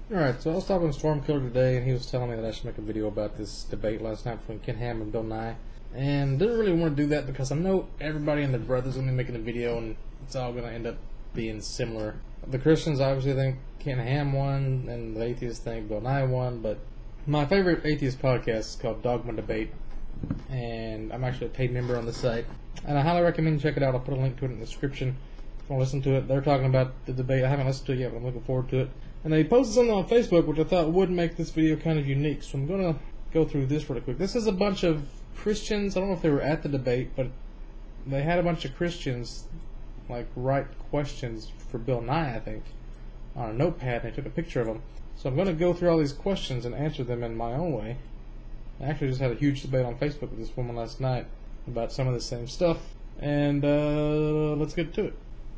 Alright, so I was talking to Stormkiller today, and he was telling me that I should make a video about this debate last night between Ken Ham and Bill Nye. And didn't really want to do that because I know everybody and their brother's going to be making a video, and it's all going to end up being similar. The Christians obviously think Ken Ham won, and the atheists think Bill Nye won, but my favorite atheist podcast is called Dogma Debate, and I'm actually a paid member on the site. And I highly recommend you check it out. I'll put a link to it in the description if you want to listen to it. They're talking about the debate. I haven't listened to it yet, but I'm looking forward to it. And they posted something on Facebook which I thought would make this video kind of unique. So I'm going to go through this really quick. This is a bunch of Christians. I don't know if they were at the debate, but they had a bunch of Christians like write questions for Bill Nye, I think, on a notepad, and they took a picture of them. So I'm going to go through all these questions and answer them in my own way. I actually just had a huge debate on Facebook with this woman last night about some of the same stuff. And let's get to it.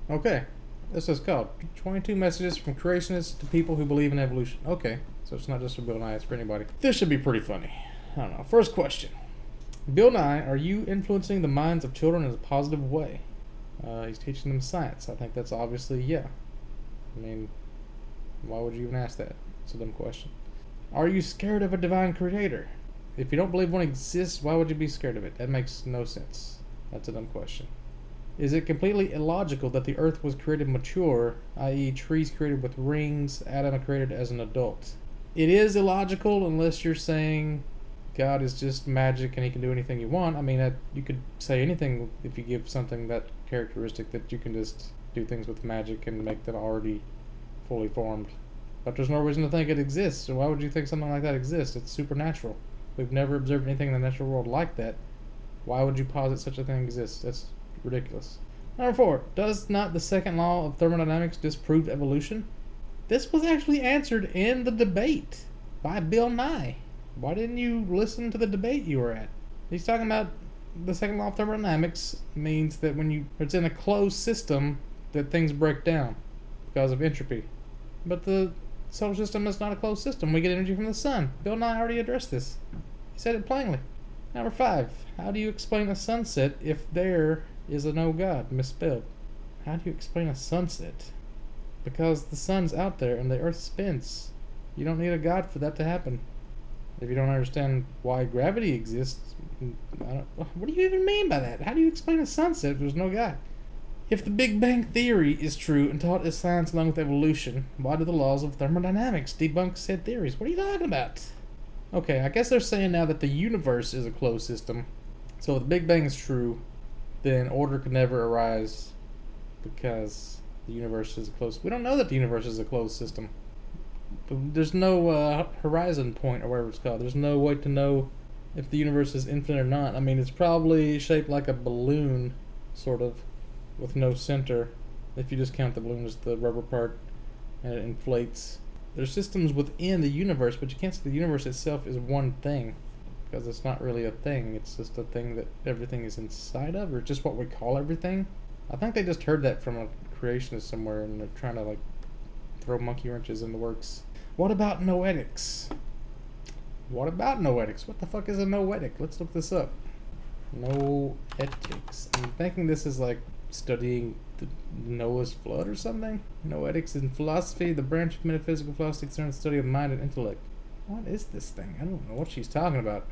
Okay. This is called 22 Messages from Creationists to People Who Believe in Evolution. Okay, so it's not just for Bill Nye, it's for anybody. This should be pretty funny. I don't know. First question. Bill Nye, are you influencing the minds of children in a positive way? He's teaching them science. I think that's obviously yeah. I mean, why would you even ask that? It's a dumb question. Are you scared of a divine creator? If you don't believe one exists, why would you be scared of it? That makes no sense. That's a dumb question. Is it completely illogical that the earth was created mature, i.e. trees created with rings, Adam created as an adult? It is illogical unless you're saying God is just magic and he can do anything you want. I mean, you could say anything if you give something that characteristic that you can just do things with magic and make them already fully formed. But there's no reason to think it exists, so why would you think something like that exists? It's supernatural. We've never observed anything in the natural world like that. Why would you posit such a thing exists? That's ridiculous. Number 4. Does not the second law of thermodynamics disprove evolution? This was actually answered in the debate by Bill Nye. Why didn't you listen to the debate you were at? He's talking about the second law of thermodynamics means that when it's in a closed system that things break down because of entropy. But the solar system is not a closed system. We get energy from the sun. Bill Nye already addressed this. He said it plainly. Number 5. How do you explain a sunset if there is a no God? Misspelled. How do you explain a sunset? Because the sun's out there and the earth spins. You don't need a God for that to happen. If you don't understand why gravity exists, what do you even mean by that? How do you explain a sunset if there's no God? If the Big Bang Theory is true and taught as science along with evolution, why do the laws of thermodynamics debunk said theories? What are you talking about? Okay, I guess they're saying now that the universe is a closed system. So if the Big Bang is true, then order could never arise because the universe is a closed... We don't know that the universe is a closed system. There's no horizon point, or whatever it's called. There's no way to know if the universe is infinite or not. I mean, it's probably shaped like a balloon, sort of, with no center. If you just count the balloon as the rubber part, and it inflates. There's systems within the universe, but you can't say the universe itself is one thing, because it's not really a thing. It's just a thing that everything is inside of, or just what we call everything. I think they just heard that from a creationist somewhere, and they're trying to like throw monkey wrenches in the works. What about noetics? What about noetics? What the fuck is a noetic? Let's look this up. Noetics. I'm thinking this is like studying the Noah's flood or something. Noetics in philosophy, the branch of metaphysical philosophy concerning the study of mind and intellect. What is this thing? I don't know what she's talking about.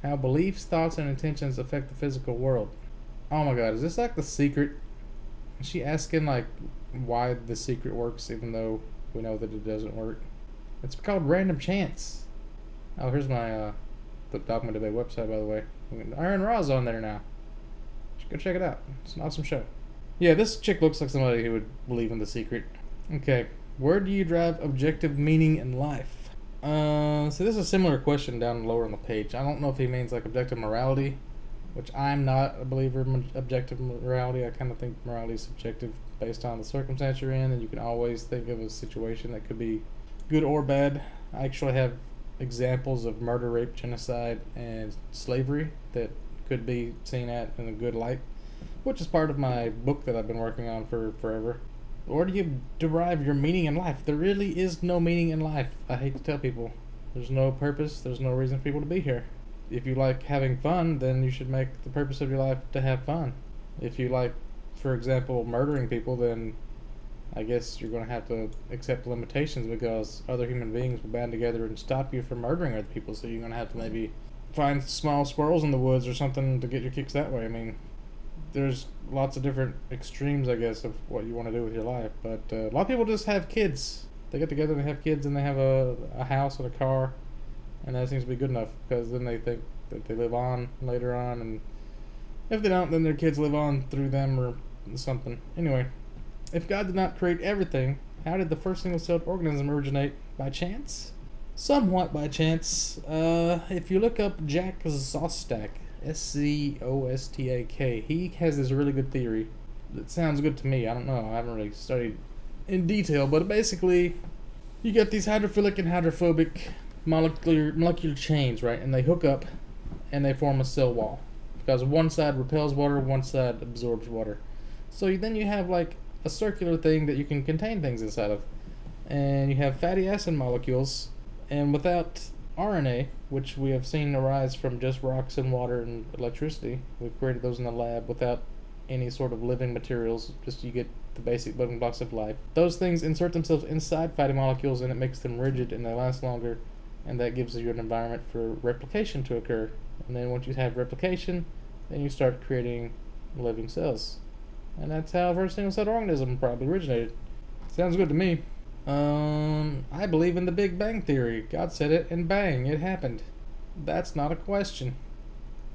How beliefs, thoughts, and intentions affect the physical world. Oh my god, is this like The Secret? Is she asking like why The Secret works even though we know that it doesn't work? It's called Random Chance. Oh, here's my the Dogma Debate website, by the way. Aaron Ra's on there now. Go check it out. It's an awesome show. Yeah, this chick looks like somebody who would believe in The Secret. Okay, where do you derive objective meaning in life? So this is a similar question down lower on the page. I don't know if he means like objective morality, which I'm not a believer in objective morality. I kind of think morality is subjective based on the circumstance you're in, and you can always think of a situation that could be good or bad. I actually have examples of murder, rape, genocide, and slavery that could be seen at in a good light, which is part of my book that I've been working on for forever. Where do you derive your meaning in life? There really is no meaning in life. I hate to tell people. There's no purpose. There's no reason for people to be here. If you like having fun, then you should make the purpose of your life to have fun. If you like, for example, murdering people, then I guess you're going to have to accept limitations because other human beings will band together and stop you from murdering other people. So you're going to have to maybe find small squirrels in the woods or something to get your kicks that way. I mean, there's lots of different extremes, I guess, of what you want to do with your life. But a lot of people just have kids. They get together and they have kids and they have a house and a car. And that seems to be good enough because then they think that they live on later on. And if they don't, then their kids live on through them or something. Anyway, if God did not create everything, how did the first single-celled organism originate? By chance? Somewhat by chance. If you look up Jack Szostak, Szostak, he has this really good theory that sounds good to me. I don't know, I haven't really studied in detail, but basically you get these hydrophilic and hydrophobic molecular chains, right? And they hook up and they form a cell wall because one side repels water, one side absorbs water. So then you have like a circular thing that you can contain things inside of, and you have fatty acid molecules. And without RNA, which we have seen arise from just rocks and water and electricity, we've created those in the lab without any sort of living materials, just you get the basic building blocks of life. Those things insert themselves inside fatty molecules and it makes them rigid and they last longer, and that gives you an environment for replication to occur. And then once you have replication, then you start creating living cells. And that's how first single-celled organism probably originated. Sounds good to me. I believe in the Big Bang Theory. God said it, and bang, it happened. That's not a question.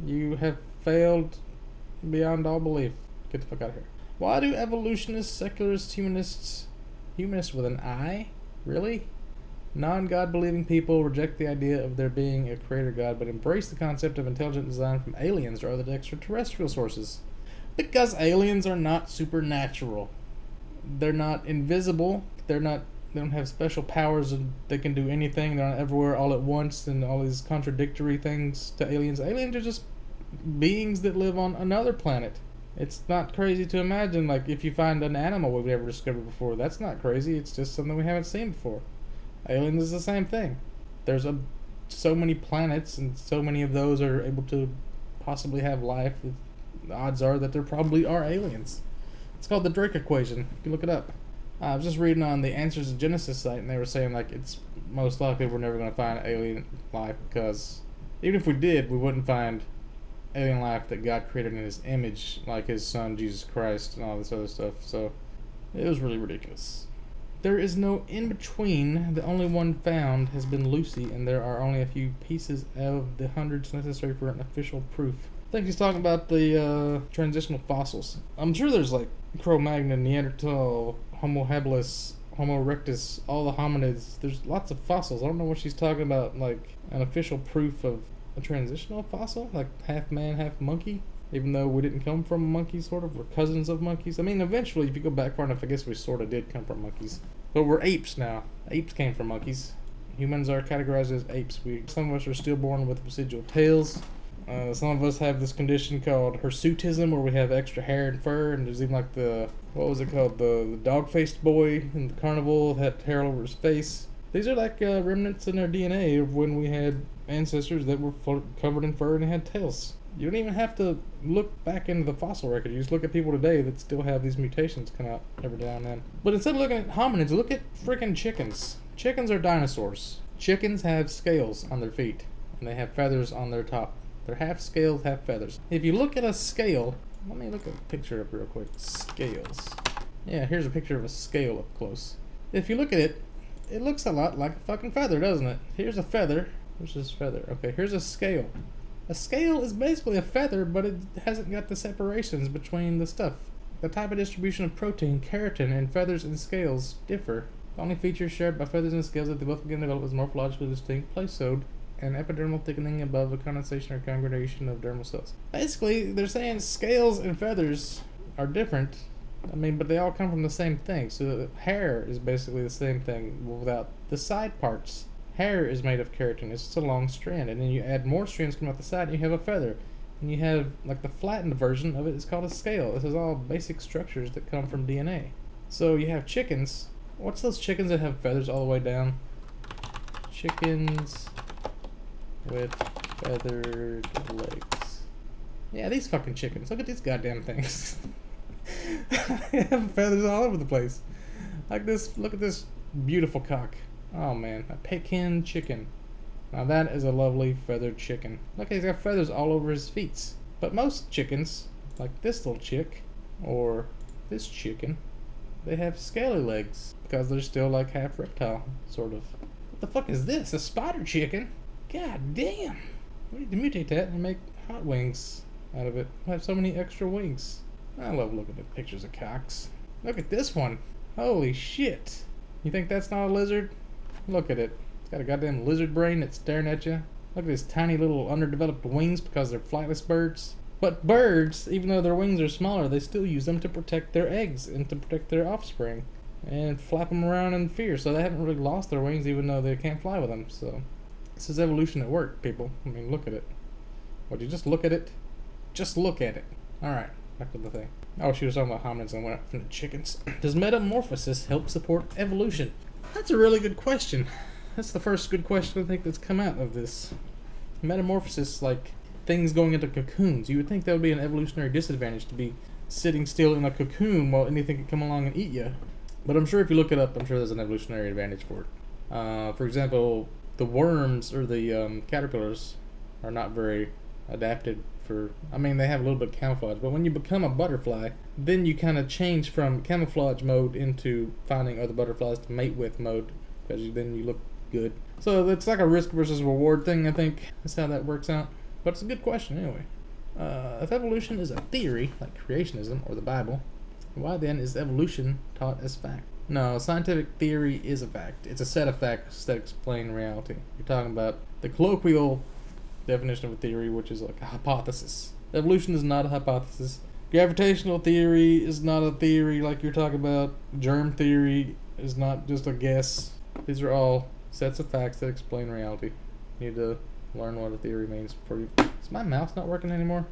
You have failed beyond all belief. Get the fuck out of here. Why do evolutionists, secularists, humanists with an I? Really? Non-God believing people reject the idea of there being a creator God, but embrace the concept of intelligent design from aliens or other extraterrestrial sources. Because aliens are not supernatural. They're not invisible. They don't have special powers and they can do anything. They're not everywhere all at once and all these contradictory things to aliens. Aliens are just beings that live on another planet. It's not crazy to imagine, like, if you find an animal we've never discovered before, that's not crazy. It's just something we haven't seen before. Aliens is the same thing. There's so many planets and so many of those are able to possibly have life. The odds are that there probably are aliens. It's called the Drake equation. You can look it up. I was just reading on the Answers in Genesis site, and they were saying like it's most likely we're never going to find alien life because even if we did, we wouldn't find alien life that God created in His image, like His Son Jesus Christ and all this other stuff. So it was really ridiculous. There is no in-between. The only one found has been Lucy, and there are only a few pieces of the hundreds necessary for an official proof. I think he's talking about the transitional fossils. I'm sure there's like Cro-Magnon, Neanderthal, Homo habilis, Homo erectus, all the hominids. There's lots of fossils. I don't know what she's talking about, like an official proof of a transitional fossil, like half man, half monkey. Even though we didn't come from monkeys, sort of, we're cousins of monkeys. I mean, eventually, if you go back far enough, I guess we sort of did come from monkeys. But we're apes now. Apes came from monkeys. Humans are categorized as apes. Some of us are stillborn with residual tails. Some of us have this condition called hirsutism, where we have extra hair and fur, and there's even like what was it called? The dog-faced boy in the carnival that had hair all over his face. These are like remnants in our DNA of when we had ancestors that were covered in fur and had tails. You don't even have to look back into the fossil record. You just look at people today that still have these mutations come out every now and then. But instead of looking at hominids, look at freaking chickens. Chickens are dinosaurs. Chickens have scales on their feet, and they have feathers on their top. They're half scales, half feathers. If you look at a scale, let me look at a picture up real quick. Scales. Yeah, here's a picture of a scale up close. If you look at it, it looks a lot like a fucking feather, doesn't it? Here's a feather. Where's this feather? Okay, here's a scale. A scale is basically a feather, but it hasn't got the separations between the stuff. The type of distribution of protein, keratin, and feathers and scales differ. The only features shared by feathers and scales that they both begin to develop is morphologically distinct placode and epidermal thickening above a condensation or congregation of dermal cells. Basically, they're saying scales and feathers are different. I mean, but they all come from the same thing. So hair is basically the same thing without the side parts. Hair is made of keratin. It's just a long strand, and then you add more strands come out the side, and you have a feather. And you have like the flattened version of it is called a scale. This is all basic structures that come from DNA. So you have chickens. What's those chickens that have feathers all the way down? Chickens with feathered legs. Yeah, these fucking chickens. Look at these goddamn things. They have feathers all over the place. Like this, look at this beautiful cock. Oh man, a Pekin chicken. Now that is a lovely feathered chicken. Look, he's got feathers all over his feet. But most chickens, like this little chick, or this chicken, they have scaly legs because they're still like half reptile, sort of. What the fuck is this? A spider chicken? God damn! We need to mutate that and make hot wings out of it. I have so many extra wings. I love looking at pictures of cocks. Look at this one. Holy shit. You think that's not a lizard? Look at it. It's got a goddamn lizard brain that's staring at you. Look at his tiny little underdeveloped wings because they're flightless birds. But birds, even though their wings are smaller, they still use them to protect their eggs and to protect their offspring. And flap them around in fear, so they haven't really lost their wings even though they can't fly with them. So this is evolution at work, people. I mean, look at it. Would you just look at it? Just look at it. Alright, back to the thing. Oh, she was talking about hominids and went up from the chickens. Does metamorphosis help support evolution? That's a really good question. That's the first good question I think that's come out of this. Metamorphosis, like things going into cocoons. You would think that would be an evolutionary disadvantage to be sitting still in a cocoon while anything could come along and eat you. But I'm sure if you look it up, I'm sure there's an evolutionary advantage for it. For example, the worms or the caterpillars are not very adapted for, I mean, they have a little bit of camouflage, but when you become a butterfly, then you kind of change from camouflage mode into finding other butterflies to mate with mode, because then you look good. So it's like a risk versus reward thing, I think. That's how that works out. But it's a good question anyway. If evolution is a theory, like creationism or the Bible, why then is evolution taught as fact? No, scientific theory is a fact. It's a set of facts that explain reality. You're talking about the colloquial definition of a theory, which is like a hypothesis. Evolution is not a hypothesis. Gravitational theory is not a theory like you're talking about. Germ theory is not just a guess. These are all sets of facts that explain reality. You need to learn what a theory means before you... Is my mouse not working anymore?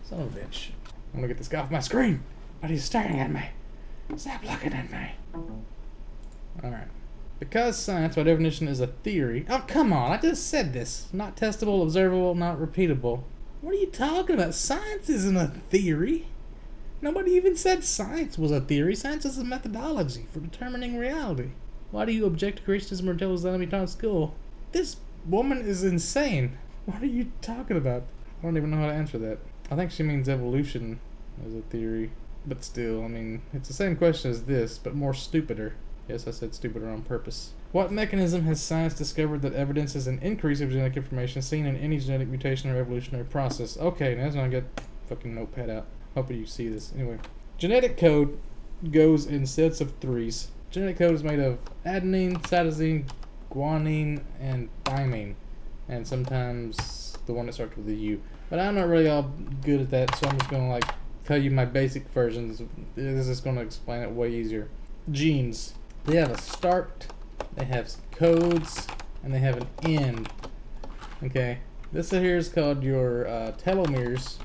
Son of a bitch. I'm gonna get this guy off my screen, but he's staring at me. Stop looking at me. Alright. Because science, by definition, is a theory... Oh, come on, I just said this. Not testable, observable, not repeatable. What are you talking about? Science isn't a theory. Nobody even said science was a theory. Science is a methodology for determining reality. Why do you object to creationism or intelligence that be taught in school? This woman is insane. What are you talking about? I don't even know how to answer that. I think she means evolution as a theory. But still, I mean, it's the same question as this, but more stupider. Yes, I said stupider on purpose. What mechanism has science discovered that evidences an increase of genetic information seen in any genetic mutation or evolutionary process? Okay, now I'm gonna get fucking notepad out. Hoping you see this. Anyway, genetic code goes in sets of threes. Genetic code is made of adenine, cytosine, guanine, and thymine. And sometimes the one that starts with a U. But I'm not really all good at that, so I'm just gonna like tell you my basic versions. This is gonna explain it way easier. Genes. They have a start, they have some codes, and they have an end. Okay, this here is called your telomeres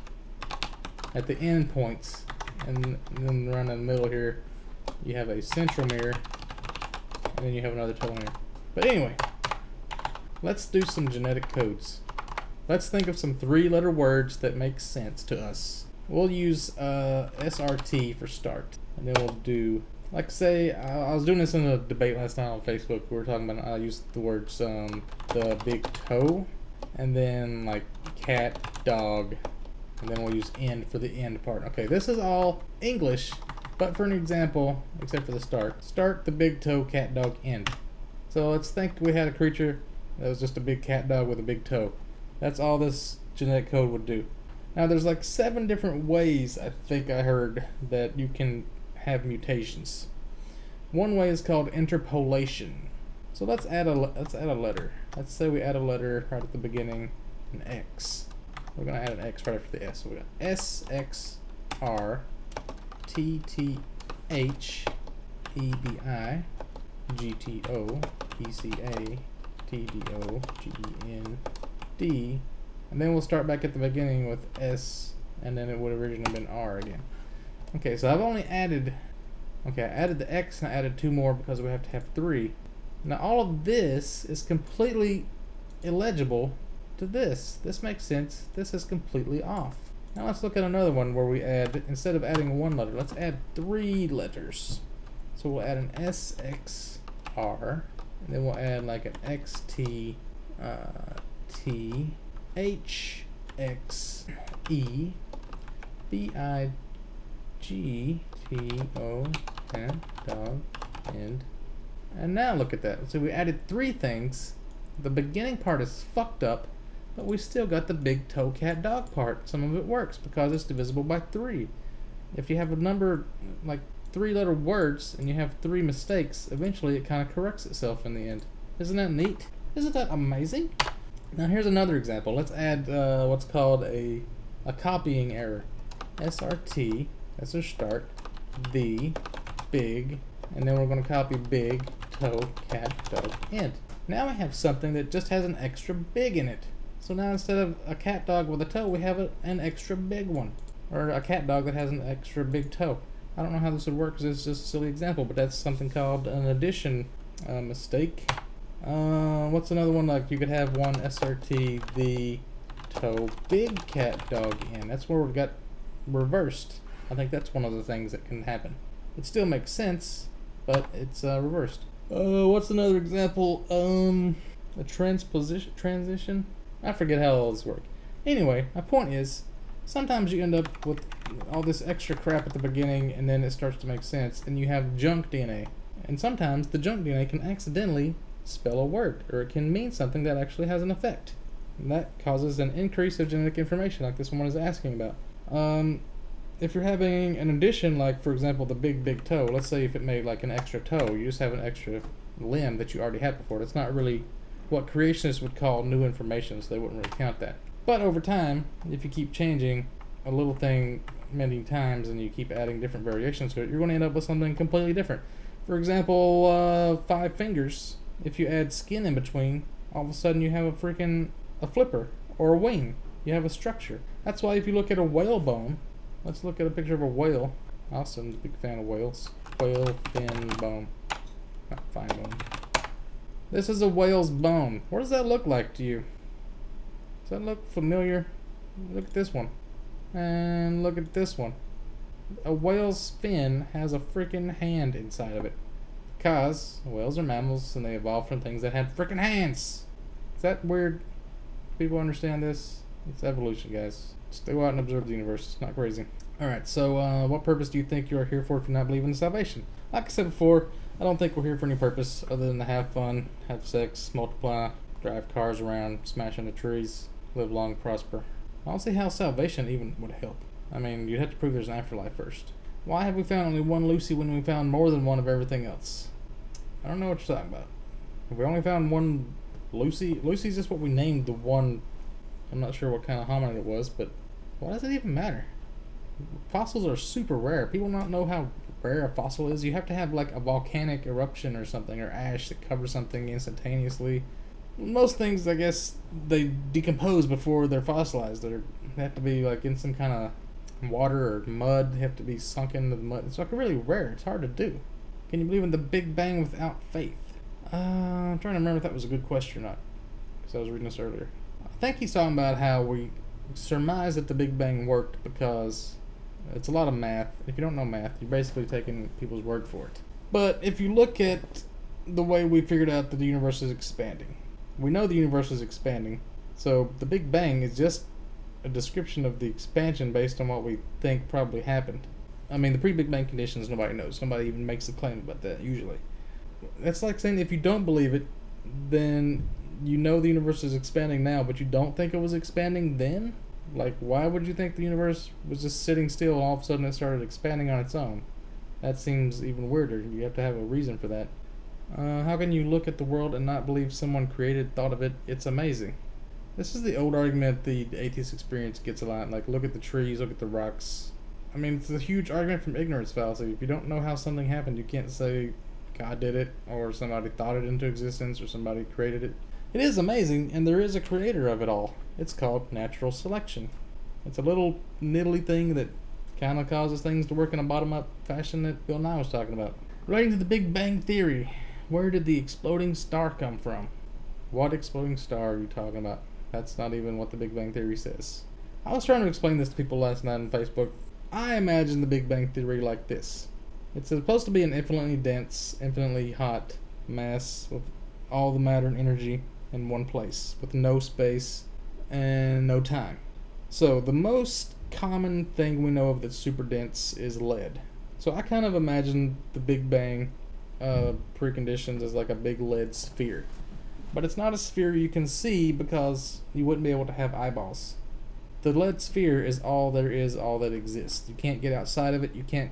at the end points, and then around in the middle here you have a centromere, and then you have another telomere. But anyway, let's do some genetic codes. Let's think of some three-letter words that make sense to us. We'll use SRT for start, and then we'll do, like say, I was doing this in a debate last night on Facebook. We were talking about, I used the words the big toe, and then like cat, dog, and then we'll use end for the end part. Okay, this is all English, but for an example, except for the start. Start, the big toe, cat, dog, end. So let's think we had a creature that was just a big cat dog with a big toe. That's all this genetic code would do. Now there's like 7 different ways I think I heard that you can have mutations. One way is called interpolation. So let's add a letter. Let's say we add a letter right at the beginning, an X. We're gonna add an X right after the S. So we got S X R T T H E B I G T O E C A T D O G E N D, and then we'll start back at the beginning with S, and then it would have originally been R again. Okay, so I've only added, okay, I added the X and I added 2 more because we have to have 3. Now all of this is completely illegible to this. This makes sense. This is completely off. Now let's look at another one where we add, instead of adding 1 letter, let's add 3 letters. So we'll add an SXR, and then we'll add like an XT T H X E BIG TO N dog end. And now look at that. So we added 3 things. The beginning part is fucked up, but we still got the big toe cat dog part. Some of it works because it's divisible by 3. If you have a number like 3-letter words and you have 3 mistakes, eventually it kind of corrects itself in the end. Isn't that neat? Isn't that amazing? Now here's another example. Let's add what's called a copying error. SRT, that's our start, the, big, and then we're going to copy big, toe, cat, dog, end. Now we have something that just has an extra big in it. So now instead of a cat dog with a toe, we have an extra big one. Or a cat dog that has an extra big toe. I don't know how this would work because it's just a silly example, but that's something called an addition mistake. What's another one? Like you could have one SRT, the, toe, big, cat, dog, end. That's where we got reversed. I think that's one of the things that can happen. It still makes sense, but it's reversed. What's another example? A transition? I forget how all this work. Anyway, my point is, sometimes you end up with all this extra crap at the beginning and then it starts to make sense and you have junk DNA. And sometimes the junk DNA can accidentally spell a word, or it can mean something that actually has an effect. And that causes an increase of genetic information like this one is asking about. If you're having an addition, like for example the big toe, let's say if it made like an extra toe, you just have an extra limb that you already had before. That's not really what creationists would call new information, so they wouldn't really count that. But over time, if you keep changing a little thing many times and you keep adding different variations to it, you're going to end up with something completely different. For example, 5 fingers, if you add skin in between, all of a sudden you have a flipper or a wing. You have a structure. That's why if you look at a whale bone, let's look at a picture of a whale. Austin's a big fan of whales. Whale fin bone. Not fine bone. This is a whale's bone. What does that look like to you? Does that look familiar? Look at this one. And look at this one. A whale's fin has a freaking hand inside of it. Because whales are mammals and they evolved from things that had freaking hands. Is that weird? People understand this? It's evolution, guys. Just go out and observe the universe. It's not crazy. Alright, so what purpose do you think you are here for if you not believe in salvation? Like I said before, I don't think we're here for any purpose other than to have fun, have sex, multiply, drive cars around, smash into trees, live long, prosper. I don't see how salvation even would help. I mean, you'd have to prove there's an afterlife first. Why have we found only one Lucy when we found more than one of everything else? I don't know what you're talking about. Have we only found one Lucy? Lucy's just what we named the one. I'm not sure what kind of hominid it was, but why does it even matter? Fossils are super rare. People don't know how rare a fossil is. You have to have like a volcanic eruption or something, or ash that covers something instantaneously. Most things, I guess, they decompose before they're fossilized. They have to be like in some kind of water or mud. They have to be sunk into the mud. It's like really rare. It's hard to do. Can you believe in the Big Bang without faith? I'm trying to remember if that was a good question or not, because I was reading this earlier. I think he's talking about how we surmise that the Big Bang worked because it's a lot of math. If you don't know math, you're basically taking people's word for it. But if you look at the way we figured out that the universe is expanding, we know the universe is expanding, so the Big Bang is just a description of the expansion based on what we think probably happened. I mean, the pre-Big Bang conditions, nobody knows. Nobody even makes a claim about that, usually. That's like saying if you don't believe it, then you know the universe is expanding now, but you don't think it was expanding then? Like, why would you think the universe was just sitting still and all of a sudden it started expanding on its own? That seems even weirder. You have to have a reason for that. How can you look at the world and not believe someone created, thought of it? It's amazing. This is the old argument the atheist experience gets a lot. Like, look at the trees, look at the rocks. I mean, it's a huge argument from ignorance fallacy. If you don't know how something happened, you can't say God did it, or somebody thought it into existence, or somebody created it. It is amazing, and there is a creator of it all. It's called natural selection. It's a little niddly thing that kind of causes things to work in a bottom-up fashion that Bill Nye was talking about. Relating to the Big Bang Theory, where did the exploding star come from? What exploding star are you talking about? That's not even what the Big Bang Theory says. I was trying to explain this to people last night on Facebook. I imagine the Big Bang Theory like this. It's supposed to be an infinitely dense, infinitely hot mass with all the matter and energy in one place, with no space and no time. So the most common thing we know of that's super dense is lead. So I kind of imagine the Big Bang preconditions as like a big lead sphere. But it's not a sphere you can see because you wouldn't be able to have eyeballs. The lead sphere is all there is, all that exists. You can't get outside of it, you can't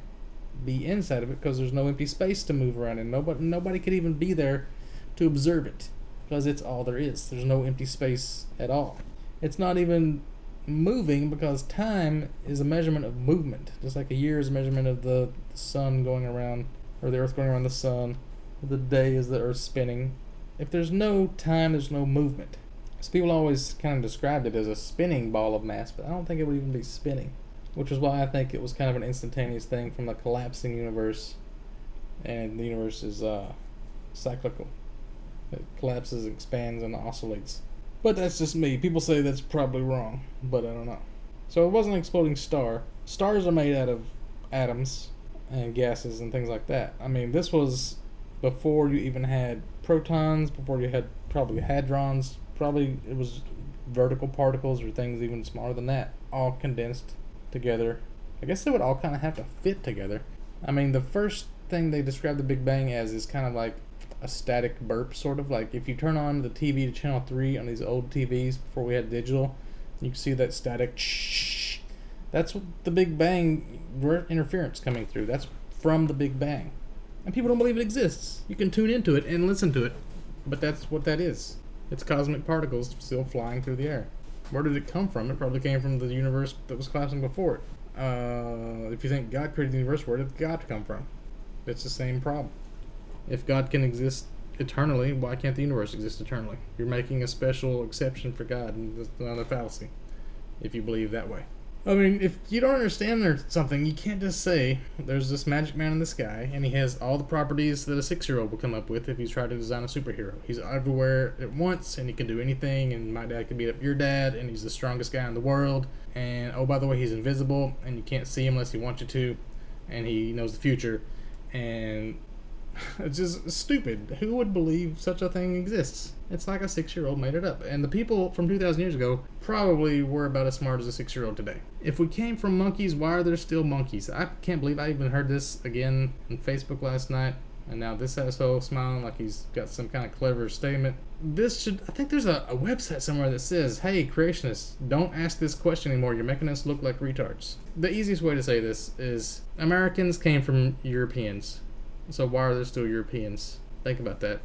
be inside of it because there's no empty space to move around in. Nobody could even be there to observe it because it's all there is. There's no empty space at all. It's not even moving because time is a measurement of movement, just like a year is a measurement of the sun going around, or the earth going around the sun. The day is the earth spinning. If there's no time, there's no movement. So people always kind of described it as a spinning ball of mass, but I don't think it would even be spinning, which is why I think it was kind of an instantaneous thing from a collapsing universe, and the universe is cyclical. It collapses, expands, and oscillates. But that's just me. People say that's probably wrong, but I don't know. So it wasn't an exploding star. Stars are made out of atoms and gases and things like that. I mean, this was before you even had protons, before you had probably hadrons. Probably it was vertical particles or things even smaller than that, all condensed together. I guess they would all kind of have to fit together. I mean, the first thing they describe the Big Bang as is kind of like a static burp, sort of like if you turn on the TV to channel 3 on these old TVs before we had digital, you can see that static shh. That's what the Big Bang interference coming through. That's from the Big Bang. And people don't believe it exists. You can tune into it and listen to it, but that's what that is. It's cosmic particles still flying through the air. Where did it come from? It probably came from the universe that was collapsing before it. If you think God created the universe, where did God come from? It's the same problem. If God can exist eternally, why can't the universe exist eternally? You're making a special exception for God, and that's another fallacy, if you believe that way. I mean, if you don't understand there's something, you can't just say, there's this magic man in the sky, and he has all the properties that a 6-year-old will come up with if he's trying to design a superhero. He's everywhere at once, and he can do anything, and my dad can beat up your dad, and he's the strongest guy in the world, and oh, by the way, he's invisible, and you can't see him unless he wants you to, and he knows the future, and it's just stupid. Who would believe such a thing exists? It's like a 6-year-old made it up. And the people from 2,000 years ago probably were about as smart as a 6-year-old today. If we came from monkeys, why are there still monkeys? I can't believe I even heard this again on Facebook last night. And now this asshole smiling like he's got some kind of clever statement. I think there's a website somewhere that says, hey, creationists, don't ask this question anymore. You're making us look like retards. The easiest way to say this is Americans came from Europeans. So why are there still Europeans? Think about that.